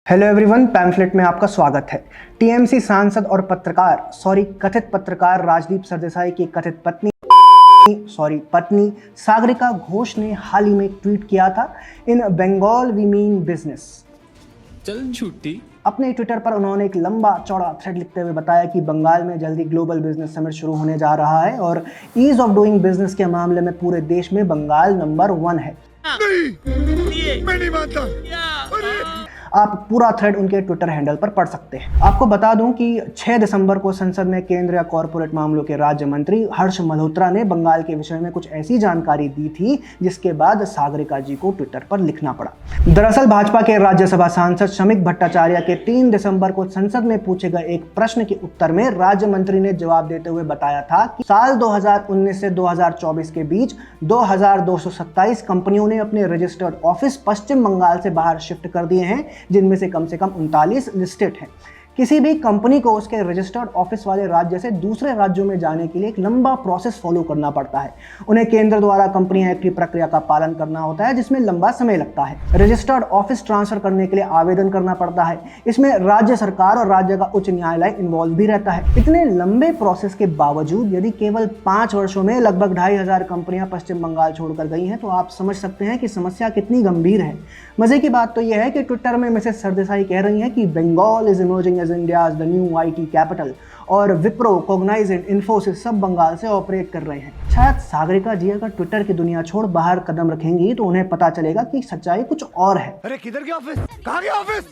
Hello everyone, pamphlet में आपका स्वागत है। टीएमसी सांसद और कथित पत्रकार राजदीप सरदेसाई की कथित पत्नी सागरिका घोष ने हाल ही में एक ट्वीट किया था, इन बंगाल वी मीन बिजनेस। चल छुट्टी। अपने ट्विटर पर उन्होंने एक लंबा चौड़ा थ्रेड लिखते हुए बताया कि बंगाल में जल्दी ग्लोबल बिजनेस समिट शुरू होने जा रहा है और ईज ऑफ डूइंग बिजनेस के मामले में पूरे देश में बंगाल नंबर 1 है। मैं नहीं मानता। आप पूरा थ्रेड उनके ट्विटर हैंडल पर पढ़ सकते हैं। आपको बता दूं कि 6 दिसंबर को संसद में केंद्रीय कॉरपोरेट मामलों के राज्य मंत्री हर्ष मल्होत्रा ने बंगाल के विषय में कुछ ऐसी जानकारी दी थी जिसके बाद सागरिका जी को ट्विटर पर लिखना पड़ा। दरअसल भाजपा के राज्यसभा सांसद शमिक भट्टाचार्य के 3 दिसंबर को संसद में पूछे गए एक प्रश्न के उत्तर में राज्य मंत्री ने जवाब देते हुए बताया था कि साल 2019 से 2024 के बीच 2227 कंपनियों ने अपने रजिस्टर्ड ऑफिस पश्चिम बंगाल से बाहर शिफ्ट कर दिए हैं, जिनमें से कम 39 लिस्टेड हैं। किसी भी कंपनी को उसके रजिस्टर्ड ऑफिस वाले राज्य से दूसरे राज्यों में जाने के लिए एक लंबा प्रोसेस फॉलो करना पड़ता है। उन्हें केंद्र द्वारा कंपनी एक्ट की प्रक्रिया का पालन करना होता है, जिसमें लंबा समय लगता है। रजिस्टर्ड ऑफिस ट्रांसफर करने के लिए आवेदन करना पड़ता है। इसमें राज्य सरकार और राज्य का उच्च न्यायालय इन्वॉल्व भी रहता है। इतने लंबे प्रोसेस के बावजूद यदि केवल 5 वर्षों में लगभग 2500 कंपनियां पश्चिम बंगाल छोड़कर गई हैं, तो आप समझ सकते हैं कि समस्या कितनी गंभीर है। मजे की बात तो यह है कि ट्विटर में मिसेस सरदेसाई कह रही हैं कि Bengal is emerging as India's the new IT capital और विप्रो, कोग्नाइजेंट, इन्फोसिस सब बंगाल से ऑपरेट कर रहे हैं। शायद सागरिका जी अगर ट्विटर की दुनिया छोड़ बाहर कदम रखेंगी तो उन्हें पता चलेगा कि सच्चाई कुछ और है। अरे किधर गया ऑफिस? कहाँ गया ऑफिस?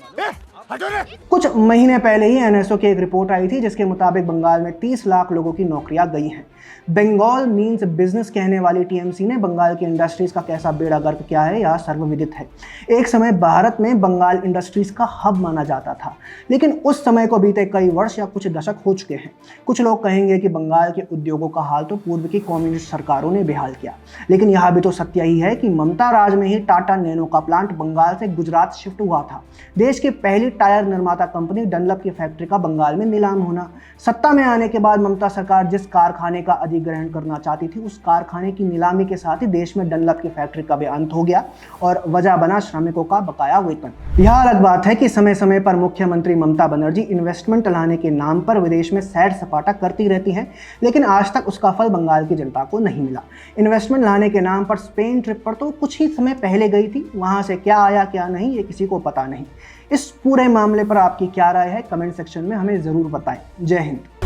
हटो रे। कुछ महीने पहले ही एनएसओ की एक रिपोर्ट आई थी जिसके मुताबिक बंगाल में 30 लाख लोगों की नौकरियां गई हैं। बंगाल मीन्स बिजनेस कहने वाली टीएमसी ने बंगाल की इंडस्ट्रीज का कैसा बेड़ा गर्क किया है यह सर्वविदित है। एक समय भारत में बंगाल इंडस्ट्रीज का हब माना जाता था, लेकिन उस समय को बीते कई वर्ष या कुछ दशक हो चुके हैं। कुछ लोग कहेंगे कि बंगाल के उद्योगों का हाल तो पूर्व की कम्युनिस्ट सरकारों ने बेहाल किया, लेकिन यह भी तो सत्य ही है कि ममता राज में ही टाटा नैनो का प्लांट बंगाल से गुजरात शिफ्ट हुआ था। देश की पहली टायर निर्माता कंपनी डनलप की फैक्ट्री का बंगाल में नीलाम होना। सत्ता में आने के बाद ममता सरकार जिस कारखाने का अधिग्रहण करना चाहती थी, उस कारखाने की नीलामी के साथ ही देश में डनलप की फैक्ट्री का भी अंत हो गया और वजह बना श्रमिकों का बकाया वेतन। यह अलग बात है कि समय समय पर मुख्यमंत्री ममता बनर्जी इन्वेस्टमेंट लाने के नाम पर विदेश में सैर सपाटा करती रहती हैं, लेकिन आज तक उसका फल बंगाल की जनता को नहीं मिला। इन्वेस्टमेंट लाने के नाम पर स्पेन ट्रिप पर तो कुछ ही समय पहले गई थी, वहां से क्या आया क्या नहीं ये किसी को पता नहीं। इस पूरे मामले पर आपकी क्या राय है? कमेंट सेक्शन में हमें जरूर बताएं। जय हिंद।